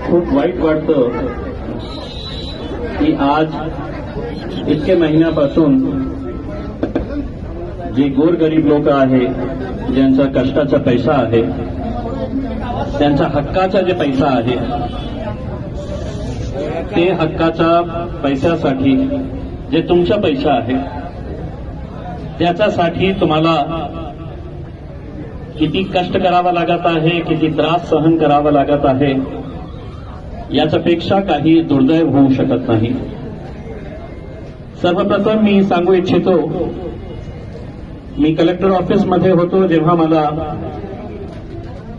खूप वाईट वाटतं की आज इतके महिन्यापासून जे गोरगरीब लोक आहे, ज्यांचा कष्टाचा पैसा आहे, त्यांचा हक्काचा जे पैसा आहे, ते हक्काच्या पैशासाठी जे तुमचा पैसा आहे त्याच्यासाठी तुम्हाला किती कष्ट करावा लागत आहे, किती त्रास सहन करावा लागत आहे, याच्यापेक्षा काही दुर्दैव होऊ शकत नाही. सर्वप्रथम मी सांगू इच्छितो, मी कलेक्टर ऑफिसमध्ये होतो जेव्हा मला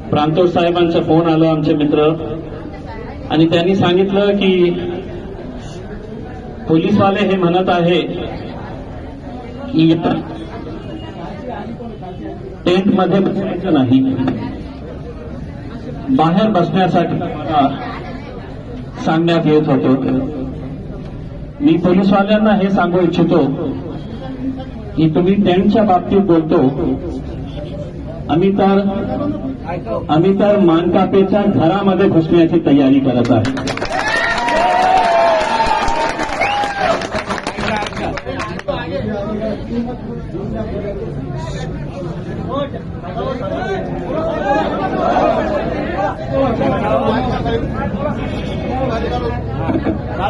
प्रांतोष साहेबांचा फोन आला, आमचे मित्र, आणि त्यांनी सांगितलं की पोलीसवाले हे म्हणत आहे की टेंटमध्ये बसायचं नाही, बाहेर बसण्यासाठी मला सांगण्यात येत होतं. मी पोलीसवाल्यांना हे सांगू इच्छितो की तुम्ही टेंटच्या बाबतीत बोलतो, आम्ही तर मानकापेच्या घरामध्ये घुसण्याची तयारी करत आहे.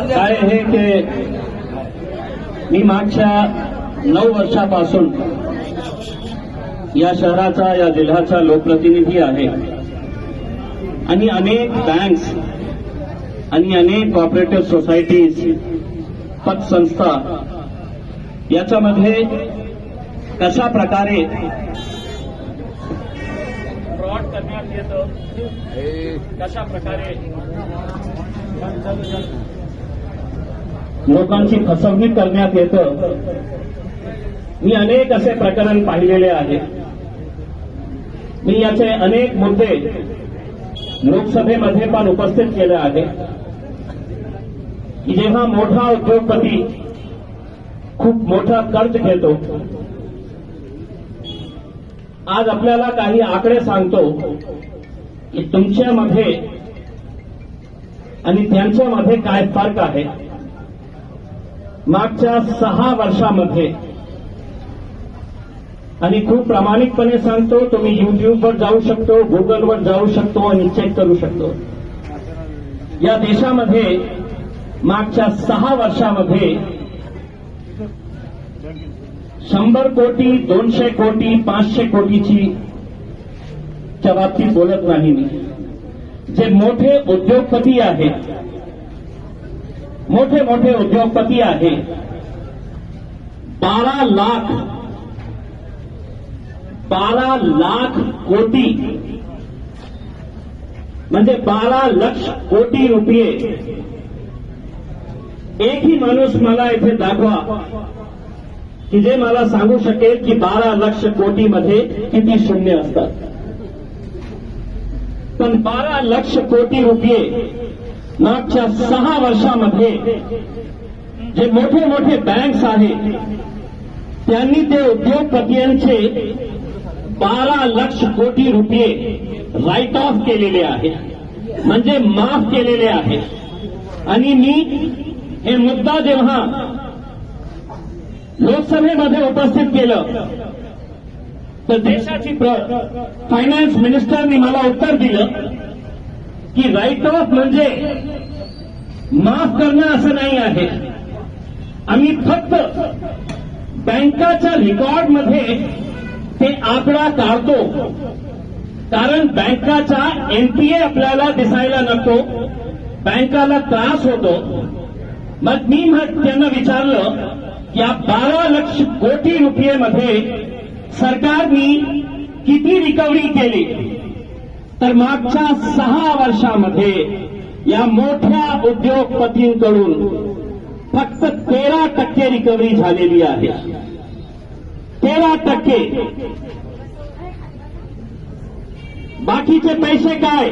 काय आहे की मी मागच्या 9 वर्षापासून या शहराचा, या जिल्ह्याचा लोकप्रतिनिधी आहे आणि अनेक बँक्स आणि अनेक कॉपरेटिव्ह सोसायटीज, पतसंस्था याच्यामध्ये कशा प्रकारे फ्रॉड करण्यात येतं, कशा प्रकारे लोकांची फसवणूक करण्यात येतं, मी अनेक असे प्रकरण पाहिलेले आहे. मी याचे अनेक मुद्दे लोकसभेमध्ये पण उपस्थित केले आहे की जेव्हा मोठा उद्योगपती खूप मोठा कर्ज घेतो, आज आपल्याला काही आकडे सांगतो की तुमच्यामध्ये आणि त्यांच्यामध्ये काय फरक आहे. मागच्या 6 वर्षामध्ये, आणि खूप प्रामाणिकपणे सांगतो, तुम्ही युट्यूबवर जाऊ शकतो, गुगलवर जाऊ शकतो आणि चेक करू शकतो, या देशामध्ये मागच्या 6 वर्षामध्ये 100 कोटी, 200 कोटी, 500 कोटीची च्या बाबतीत बोलत नाही मी. जे मोठे उद्योगपती आहेत, मोठे मोठे उद्योगपती आहे, 12 लाख कोटी म्हणजे 12 लाख कोटी रुपये. एकही माणूस मला इथे दाखवा की जे मला सांगू शकेल की 12 लाख कोटीमध्ये किती शून्य असतात. पण 12 लाख कोटी रुपये मागच्या 6 वर्षामध्ये जे मोठे मोठे बँक्स आहेत त्यांनी ते उद्योगपतींचे 12 लाख कोटी रुपये राईट ऑफ केलेले आहेत, म्हणजे माफ केलेले आहेत. आणि मी हे मुद्दा जेव्हा लोकसभेमध्ये उपस्थित केलं तर देशाची फायनान्स मिनिस्टरनी मला उत्तर दिलं की राईट ऑफ म्हणजे माफ करणं असं नाही आहे. आम्ही फक्त बँकाच्या रेकॉर्डमध्ये ते आकडा काढतो, कारण बँकाचा एनपीए आपल्याला दिसायला नको, बँकाला त्रास होतो. मग मी त्यांना विचारलं या 12 लाख कोटी रुपयेमध्ये सरकारने किती रिकव्हरी केली. तर मागच्या 6 वर्षामध्ये या मोठ्या उद्योगपतींकडून फक्त 13% रिकव्हरी झालेली आहे. 13%. बाकीचे पैसे काय,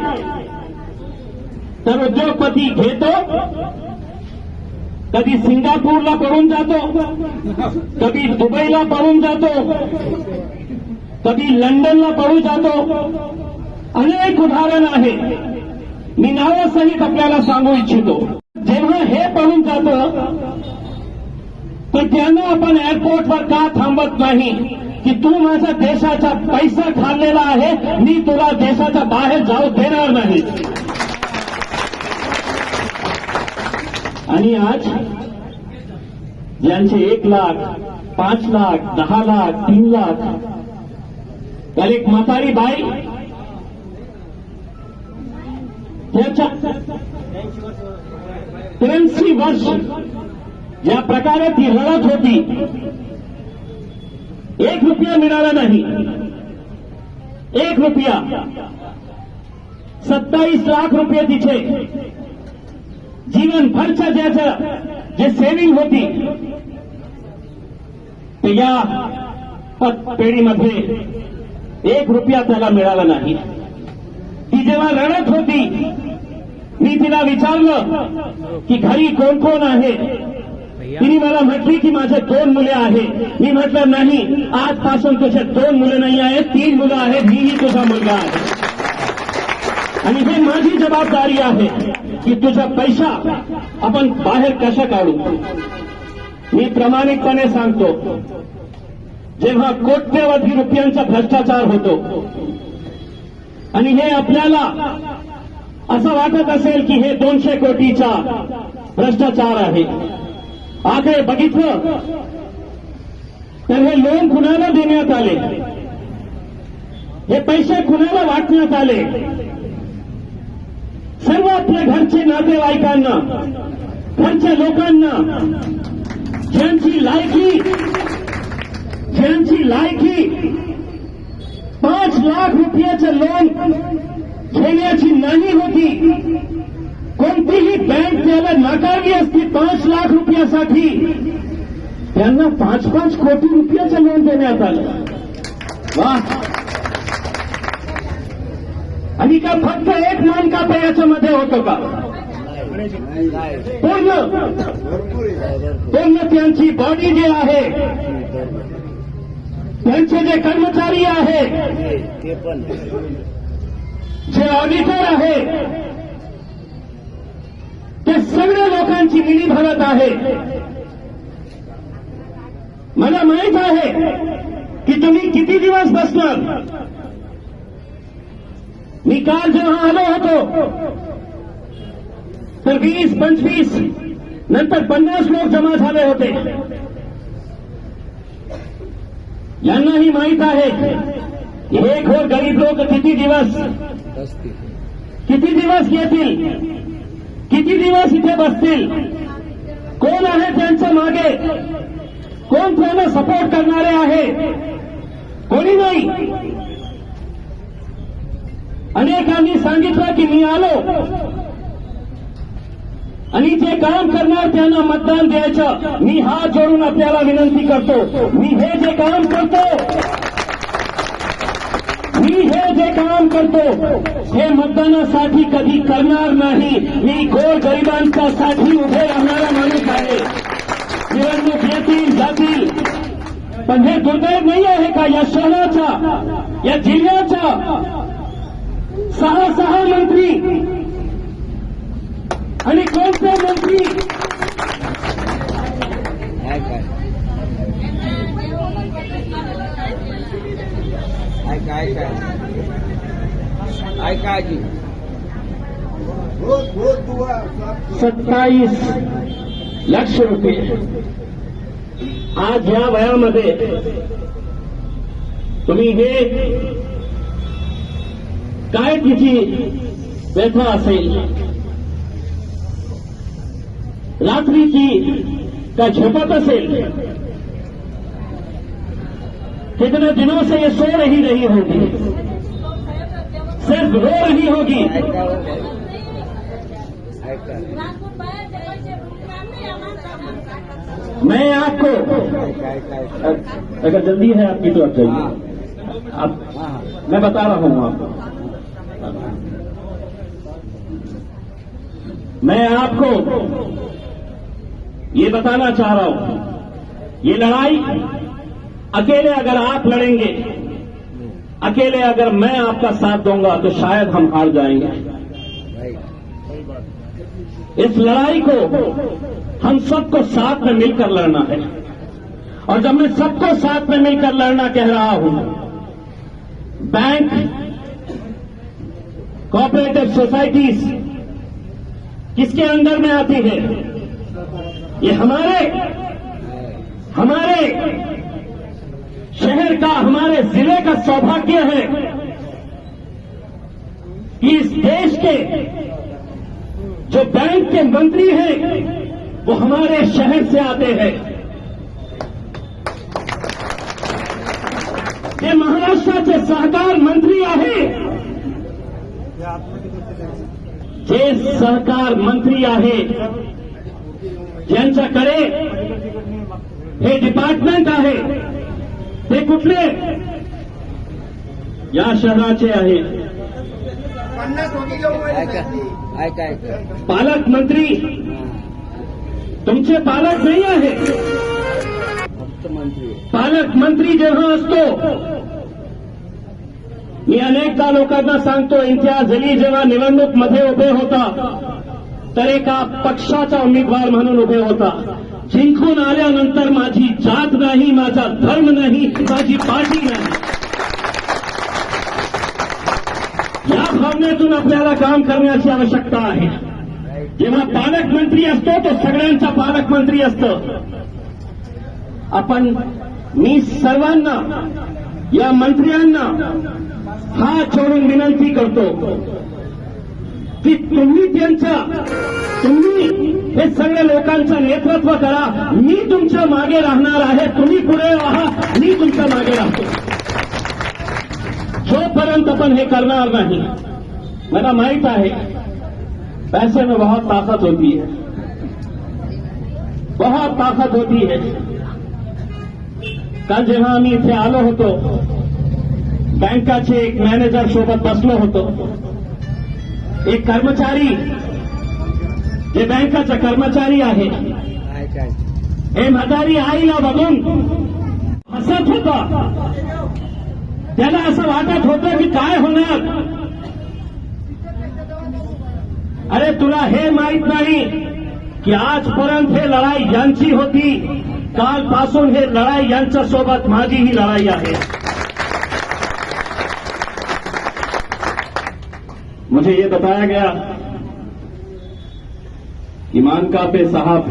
तर उद्योगपती घेतो, कधी सिंगापूरला पळून जातो, कधी दुबईला पळून जातो, कधी लंडनला पळून जातो. अनेक उदाहरण आहे. मी नावासहित आपल्याला सांगू इच्छितो. जेव्हा हे पळून जातं तर त्यांना आपण एअरपोर्टवर का थांबत नाही की तू माझ्या देशाचा पैसा खाल्लेला आहे, मी तुला देशाच्या बाहेर जाऊ देणार नाही. आणि आज ज्यांचे 1 लाख, 5 लाख, 10 लाख, 3 लाख, तर एक म्हातारी बाई त्याच्या 83 वर्ष ज्या प्रकारे ती रडत होती, 1 रुपया मिळाला नाही. 1 रुपया 27 लाख रुपये तिचे जीवनभरच्या ज्याचं जे सेव्हिंग होती ते या पेढीमध्ये 1 रुपया त्याला मिळाला नाही. ती जेव्हा रडत होती, मी तिला विचारलं की घरी कोण कोण आहे. तिने मला म्हटली की माझे 2 मुले आहेत. मी म्हटलं नाही, आजपासून तुझे 2 मुलं नाही आहेत, 3 मुलं आहेत, मीही तुझा मुलगा आहे. आणि हे माझी जबाबदारी आहे की तुझा पैसा आपण बाहेर कसा काढू. मी प्रामाणिकपणे सांगतो, जेव्हा कोट्यवधी रुपयांचा भ्रष्टाचार होतो आणि हे आपल्याला असं वाटत असेल की हे 200 कोटीचा भ्रष्टाचार आहे, आकडे बघितलं तर हे लोन कुणाला देण्यात आले, हे पैसे कुणाला वाटण्यात आले. सर्व आपल्या घरचे नातेवाईकांना, घरच्या लोकांना, ज्यांची लायकी 5 लाख रुपयाचं लोन घेण्याची नाही होती, कोणतीही बँक त्याला नाकारली असती 5 लाख रुपयासाठी, त्यांना 5-5 कोटी रुपयाचं लोन देण्यात आलं. वा. आणि का फक्त एक मान कापा याच्यामध्ये होतं का? पूर्ण त्यांची बॉडी जे आहे, त्यांचे जे कर्मचारी आहे, जे ऑडिटर आहे, ते सगळ्या लोकांची मिली भरत आहे. मला माहित आहे की तुम्ही किती दिवस बसणार. मी काल जेव्हा आलो होतो तर 20-25 नंतर 50 लोक जमा झाले होते. यांनाही माहित आहे की हे घोर गरीब लोक किती दिवस येतील, किती दिवस इथे बसतील, कोण आहे त्यांच्या मागे, कोण त्यांना सपोर्ट करणारे आहे, कोणी नाही. अनेकांनी सांगितलं की मी आलो आणि जे काम करणार त्यांना मतदान द्यायचं. मी हात जोडून आपल्याला विनंती करतो, मी हे जे काम करतो हे मतदानासाठी कधी करणार नाही. मी गोर गरिबांच्यासाठी उभे राहणारा माणूस आहे. निवडणूक येतील जातील, पण हे दुर्दैव नाही आहे का या शहराचा, या जिल्ह्याचा 6 मंत्री आणि कोणते मंत्री काय 27 लाख रुपये आज या वयामध्ये तुम्ही हे काय तिची व्यथा असेल, रात्रीची का झोपत असेल. कितने दिनों से ये सो रही होगी, सिर्फ रो रही होगी. मैं आपको, अगर जल्दी है आपकी तो आप जाइए. अब मैं बता रहा हूं आपको, मैं आपको ये बताना चाह रहा हूं, ये लड़ाई अकेले अगर आप लड़ेंगे, अकेले अगर मैं आपका साथ दूंगा तो शायद हम हार जाएंगे. इस लड़ाई को हम सबको साथ में मिलकर लड़ना है। और जब मैं सबको साथ में मिलकर लड़ना कह रहा हूं, बैंक, कोऑपरेटिव सोसाइटीज किसके अंदर में आती है? ये हमारे शहर का, हमारे जिले का सौभाग्य है कि इस देश के जो बैंक के मंत्री हैं वो हमारे शहर से आते हैं। ते महाराष्ट्राचे सहकार मंत्री आहे, जे सहकार मंत्री आहे, ज्यांच्याकडे हे डिपार्टमेंट आहे, ते कुठले? या शहराचे आहे। पालक मंत्री तुमचे पालक नाही आहे। पालक मंत्री जेव्हा असतो, मी अनेकदा लोकांना सांगतो, इम्तियाज अली जेव्हा निवडणूकमध्ये उभे होता तर एका पक्षाचा उमेदवार म्हणून उभे होता। जिंकून आल्यानंतर माझी जात नाही, माझा धर्म नाही, माझी पार्टी नाही, या भावनेतून आपल्याला काम करण्याची आवश्यकता आहे। जेव्हा पालकमंत्री असतो तो सगळ्यांचा पालकमंत्री असतो। मी सर्वांना, या मंत्र्यांना हात जोडून विनंती करतो की तुम्ही हे सगळ्या लोकांचं नेतृत्व करा। मी तुमच्या मागे राहणार आहे, तुम्ही पुढे राहा, मी तुमच्या मागे राहतो। जोपर्यंत आपण हे करणार नाही, मला माहित आहे पैसे में बहुत ताकत होती है, बहुत ताकत होती है। काल जेव्हा आम्ही इथे आलो होतो, बँकाचे एक मॅनेजर सोबत बसलो होतो। एक कर्मचारी, जे बँकाचा कर्मचारी आहे, हे म्हातारी आईला बघून हसत होता। त्याला असं वाटत होतं की काय होणार? अरे तुला हे माहित नाही की आजपर्यंत हे लढाई यांची होती, कालपासून हे लढाई यांच्यासोबत माझी ही लढाई आहे। मुझे ये बताया गया कि मानकापे साहब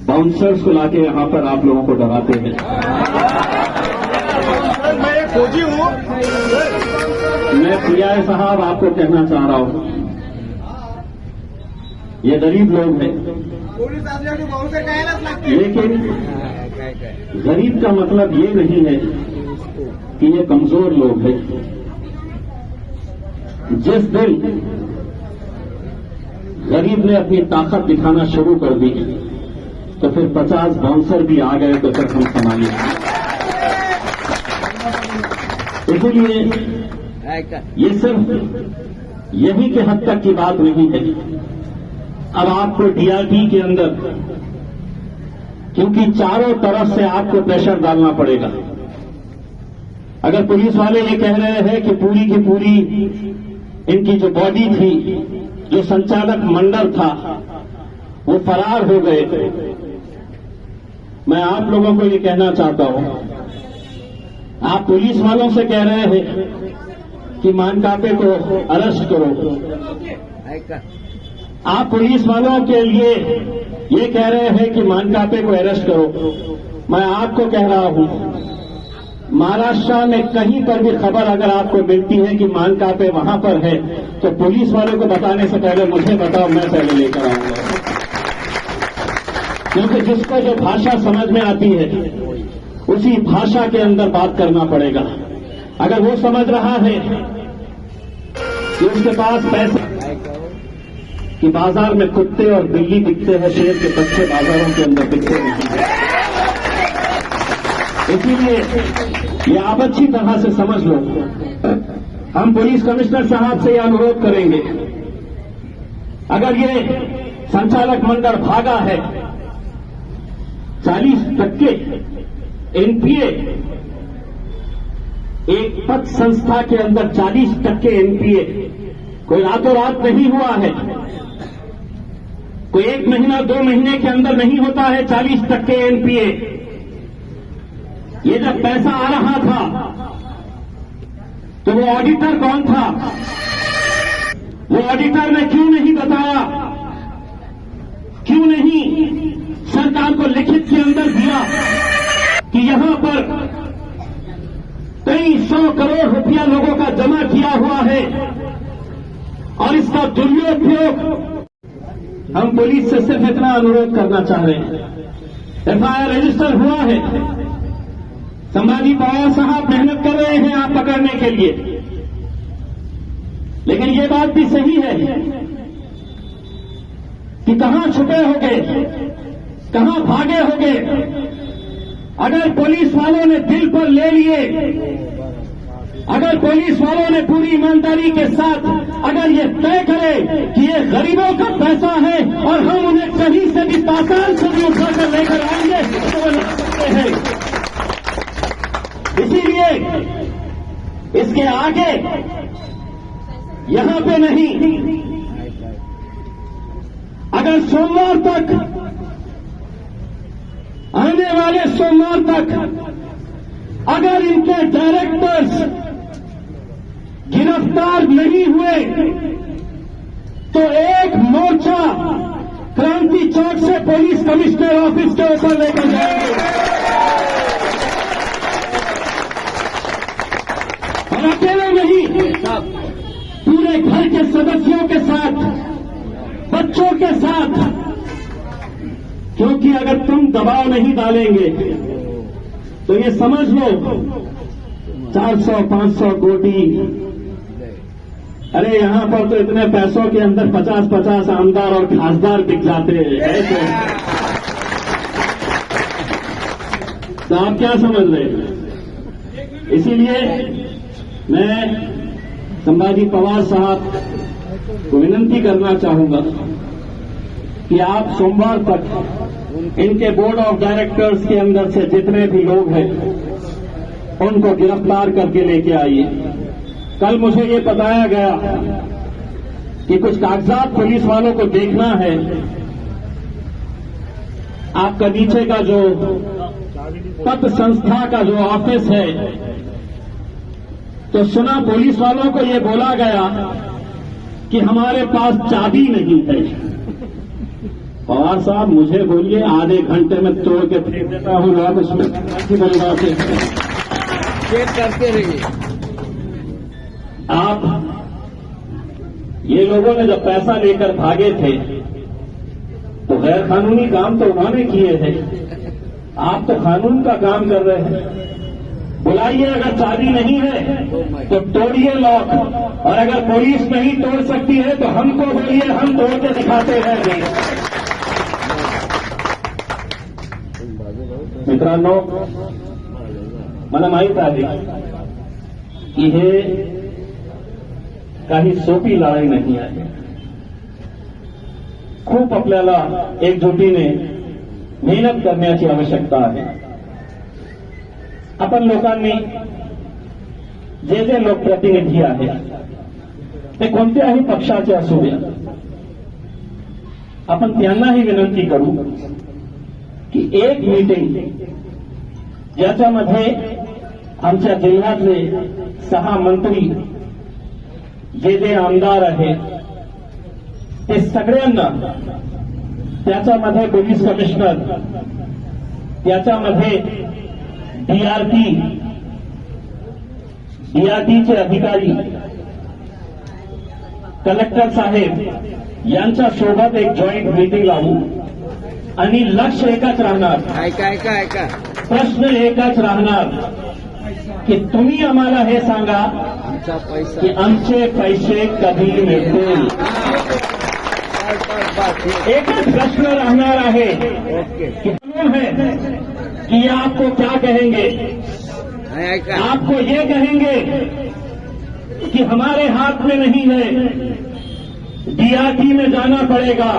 बाउंसर्स को लाके यहां पर आप लोगों को डराते हैं। मैं फौजी हूं। मैं पीआई साहब आपको कहना चाह रहा हूं, ये गरीब लोग हैं, पोलीस आपल्याला बाउंसर करायलाच लागते। लेकिन गरीब का मतलब ये नहीं है कि ये कमजोर लोग हैं। जिस दिन गरीब ने अपनी ताकत दिखाना शुरू कर दी तो फिर 50 बाउंसर भी आ गए तो फिर हम संभालिए। इसलिए ये सिर्फ यही के हद तक की बात नहीं है। अब आपको डीआरटी के अंदर, क्योंकि चारों तरफ से आपको प्रेशर डालना पड़ेगा। अगर पुलिस वाले ये कह रहे हैं कि पूरी की पूरी इनकी जो बॉडी थी, जो संचालक मंडल था, वो फरार हो गए, मैं आप लोगों को ये कहना चाहता हूं, आप पुलिस वालों से कह रहे हैं कि मानकापे को अरेस्ट करो। आप पुलिस वालों के लिए ये कह रहे हैं कि मानकापे को अरेस्ट करो। मैं आपको कह रहा हूं, महाराष्ट्र में कहीं पर भी खबर अगर आपको मिलती है कि मानकापे वहां पर है तो पुलिस वालों को बताने से पहले मुझे बताओ, मैं पहले लेकर आऊंगा। क्योंकि जिसको जो भाषा समझ में आती है उसी भाषा के अंदर बात करना पड़ेगा। अगर वो समझ रहा है कि उसके पास पैसे, कि बाजार में कुत्ते और बिल्ली दिखते हैं, शेर के बच्चे बाजारों के अंदर दिखते नहीं। इसीलिए ये आप अच्छी तरह से समझ लो। हम पुलिस कमिश्नर साहब से यह अनुरोध करेंगे, अगर ये संचालक मंडल भागा है, 40% एनपीए, एक पद संस्था के अंदर 40% एनपीए कोई रातों रात नहीं हुआ है, कोई 1 महीना 2 महीने के अंदर नहीं होता है 40% एनपीए। ये जब पैसा आ रहा था तो वो ऑडिटर कौन था? वो ऑडिटर ने क्यों नहीं बताया, क्यों नहीं सरकार को लिखित के अंदर दिया कि यहां पर कई 100 करोड़ रुपया लोगों का जमा किया हुआ है और इसका दुरुपयोग। हम पुलिस से सिर्फ इतना अनुरोध करना चाह रहे हैं, एफआईआर रजिस्टर हुआ है, संभाजी पवार साहब मेहनत कर रहे हैं आप पकड़ने के लिए, लेकिन ये बात भी सही है कि कहां छुपे होंगे, कहां भागे होंगे। अगर पुलिस वालों ने दिल पर ले लिए, अगर पुलिस वालों ने पूरी ईमानदारी के साथ अगर ये तय करे कि ये गरीबों का पैसा है और हम उन्हें कहीं से भी पाताल से भी उठाकर लेकर आएंगे तो वो ला सकते हैं। इसीलिए इसके आगे यहां पे नहीं, अगर सोमवार तक, आने वाले सोमवार तक अगर इनके डायरेक्टर्स गिरफ्तार नहीं हुए तो एक मोर्चा क्रांति चौक से पुलिस कमिश्नर ऑफिस के ऊपर लेकर जाएंगे और अकेले नहीं, पूरे घर के सदस्यों के साथ, बच्चों के साथ, क्योंकि अगर तुम दबाव नहीं डालेंगे तो ये समझ लो 400-500 कोटी, अरे यहां पर तो इतने पैसों के अंदर 50-50 आमदार और खासदार बिक जाते हैं। तो आप क्या समझ रहे हैं? इसीलिए मैं संभाजी पवार साहब को विनंती करना चाहूंगा कि आप सोमवार तक इनके बोर्ड ऑफ डायरेक्टर्स के अंदर से जितने भी लोग हैं उनको गिरफ्तार करके लेके आइए। कल मुझे ये बताया गया कि कुछ कागजात पुलिस वालों को देखना है। आपका नीचे का जो पत्र संस्था का जो ऑफिस है, तो सुना पुलिस वालों को ये बोला गया कि हमारे पास चाबी नहीं है। पवार साहब मुझे बोलिए, आधे घंटे में तोड़ के फेंक देता हूं लॉक, उसमें की बड़ी बात है। चेक करते रहिए। आप ये लोगों ने जब पैसा लेकर भागे थे तो गैर कानूनी काम तो उन्होंने किए हैं, आप तो कानून का काम कर रहे हैं। बुलाइए, अगर चाबी नहीं है तो तोड़िए लॉक, और अगर पुलिस नहीं तोड़ सकती है तो हमको बोलिए, हम तोड़ के दिखाते हैं। मित्रांनो, मला माहित आहे की हे काही सोपी लढाई नाही आहे। खूप आपल्याला एकजुटीने मेहनत करण्याची आवश्यकता आहे। आपण लोकांनी जे लोकप्रतिनिधी आहेत ते कोणत्याही पक्षाचे असू द्या, आपण त्यांनाही विनंती करू की एक मीटिंग ज्याच्यामध्ये आमच्या जिल्ह्यातले 6 मंत्री, जे आमदार आहेत ते सगळ्यांना, त्याच्यामध्ये पोलीस कमिशनर, त्याच्यामध्ये डीआरटीचे अधिकारी, कलेक्टर साहेब यांच्या सोबत एक जॉईंट मीटिंग लावू आणि लक्ष्य एकच राहणार, ऐका प्रश्न एकच राहणार की तुम्ही आम्हाला हे सांगा आमचा पैसा की आमचे पैसे कधी मिळतील। एकच प्रश्न रहना है कि कानून है कि ये आपको क्या कहेंगे, आपको ये कहेंगे कि हमारे हाथ में नहीं है, डीआरटी में जाना पड़ेगा,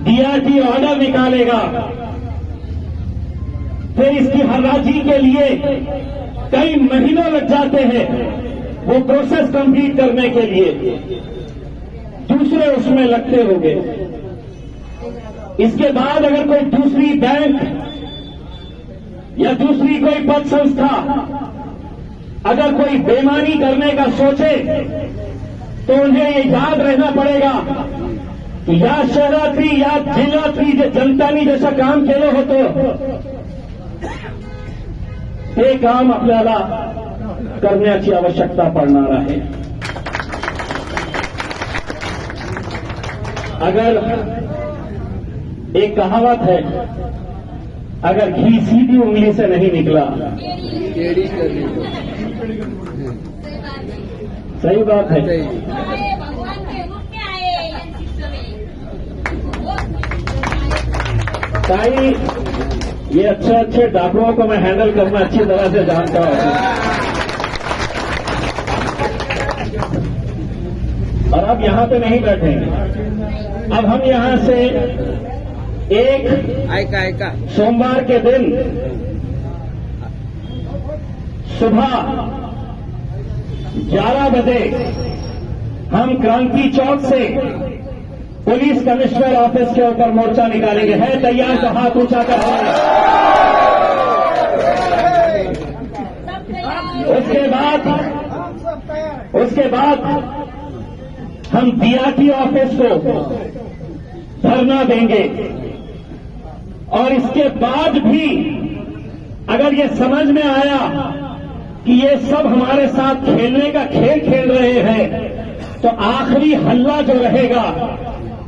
डीआरटी ऑर्डर निकालेगा, फिर इसकी हर्राजी के लिए कई महीनों लग जाते हैं, वो प्रोसेस कंप्लीट करने के लिए दूसरे उसमें लगते होंगे। इसके बाद अगर कोई दूसरी बैंक या दूसरी कोई पद संस्था अगर कोई बेईमानी करने का सोचे तो उन्हें ये याद रहना पड़ेगा कि या शहरात्री या जिल्हात्री जे जनतानी जसं काम केलं होतं ते काम आपल्याला करण्याची आवश्यकता पडणार आहे। अगर एक कहावत है, अगर घी सीधी उंगली से नहीं निकला, टेढ़ी करनी हो। सही बात है। भगवान के रूप में आए ताई, ये अच्छे डाकुओं को मैं हैंडल करना अच्छी तरह से जानता हूं। और अब यहां पे नहीं बैठेंगे। अब हम यहां से एक ऐका सोमवार के दिन सुबह 11 बजे हम क्रांति चौक से पुलिस कमिश्नर ऑफिस के ऊपर मोर्चा निकालेंगे। है तैयार तो हाथ ऊंचा कर। उसके बाद हम बीआरटी ऑफिस को धरना देंगे। और इसके बाद भी अगर ये समझ में आया कि ये सब हमारे साथ खेलने का खेल खेल रहे हैं तो आखिरी हल्ला जो रहेगा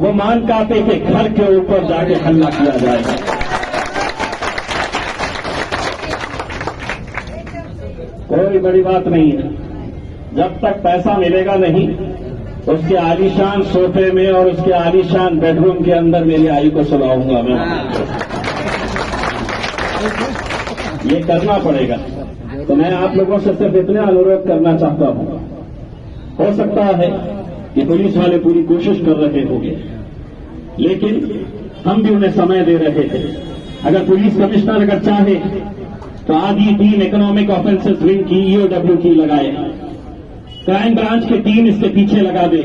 वो मानकाते के घर के ऊपर जाके हल्ला किया जाएगा। कोई बड़ी बात नहीं है। जब तक पैसा मिलेगा नहीं उसके आलीशान सोफे में और उसके आलीशान बेडरूम के अंदर मेरी आई को सुलाऊंगा मैं। ये करना पड़ेगा। तो मैं आप लोगों से सिर्फ इतना अनुरोध करना चाहता हूं, हो सकता है कि पुलिस वाले पूरी कोशिश कर रहे होंगे लेकिन हम भी उन्हें समय दे रहे थे। अगर पुलिस कमिश्नर अगर चाहे तो आधी टीम इकोनॉमिक ऑफेंसेस विंग की ईओडब्ल्यू की लगाए, क्राइम ब्रांच की टीम इसके पीछे लगा दे।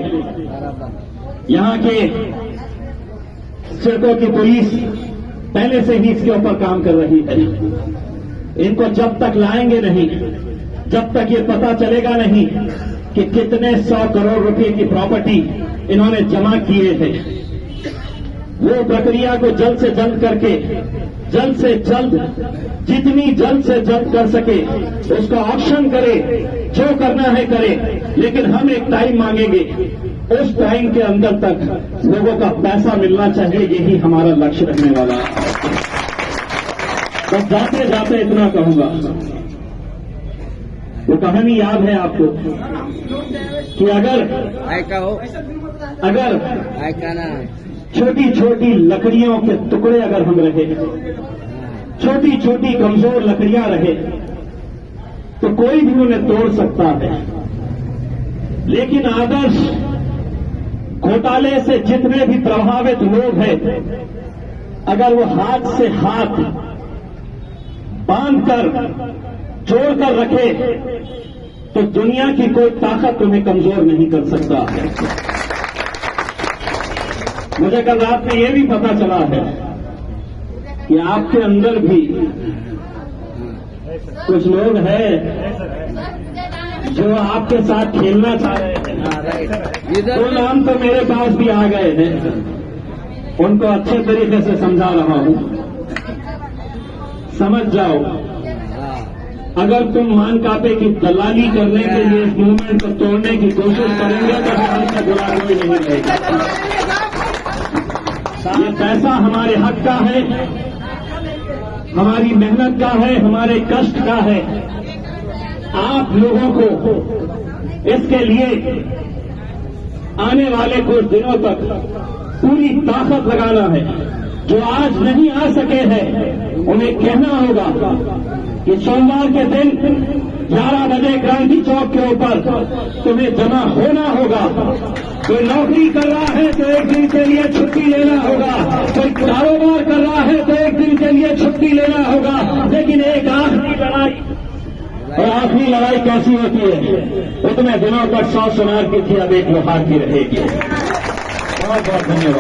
यहां के सिड़कों की पुलिस पहले से ही इसके ऊपर काम कर रही है। इनको जब तक लाएंगे नहीं, जब तक ये पता चलेगा नहीं कि कितने 100 करोड़ रुपए की प्रॉपर्टी इन्होंने जमा किए हैं, वो प्रक्रिया को जल्द से जल्द करके जल्द से जल्द जितनी जल्द से जल्द कर सके उसका ऑक्शन करे, जो करना है करे। लेकिन हम एक टाइम मांगेंगे, उस टाइम के अंदर तक लोगों का पैसा मिलना चाहिए। यही हमारा लक्ष्य रहने वाला है। बस जाते जाते इतना कहूंगा, वो कहानी याद है आपको कि अगर छोटी छोटी लकड़ियों के टुकड़े अगर हम रहे, छोटी छोटी कमजोर लकड़ियां रहे तो कोई भी उन्हें तोड़ सकता है। लेकिन आदर्श घोटाले से जितने भी प्रभावित लोग हैं, अगर वो हाथ से हाथ बांधकर जोड़कर रखे तो दुनिया की कोई ताकत उन्हें कमजोर नहीं कर सकता है। मुझे कल रात में यह भी पता चला है कि आपके अंदर भी कुछ लोग हैं जो आपके साथ खेलना चाह रहे हैं। दो नाम तो मेरे पास भी आ गए हैं, उनको अच्छे तरीके से समझा रहा हूं। समझ जाओ, अगर तुम मानकाते की दलाली करने के लिए इस मूवमेंट को तोड़ने की कोशिश करेंगे तो हमसे बुरा कोई नहीं रहेगा। ये पैसा हमारे हक का है, हमारी मेहनत का है, हमारे कष्ट का है। आप लोगों को इसके लिए आने वाले कुछ दिनों तक पूरी ताकत लगाना है। जो आज नहीं आ सके हैं उन्हें कहना होगा कि सोमवार के दिन 11 बजे क्रांति चौक के ऊपर तुम्हें जमा होना होगा। कोई नौकरी कर रहा है तो एक दिन के लिए छुट्टी लेना होगा, कोई कारोबार कर रहा है तो एक दिन के लिए छुट्टी लेना होगा। लेकिन एक आखिरी लड़ाई और आखिरी लड़ाई कैसी होती है? उतने दिनों तक 100 सोनार की थी, अब 1 लोहार की रहेगी। बहुत बहुत धन्यवाद।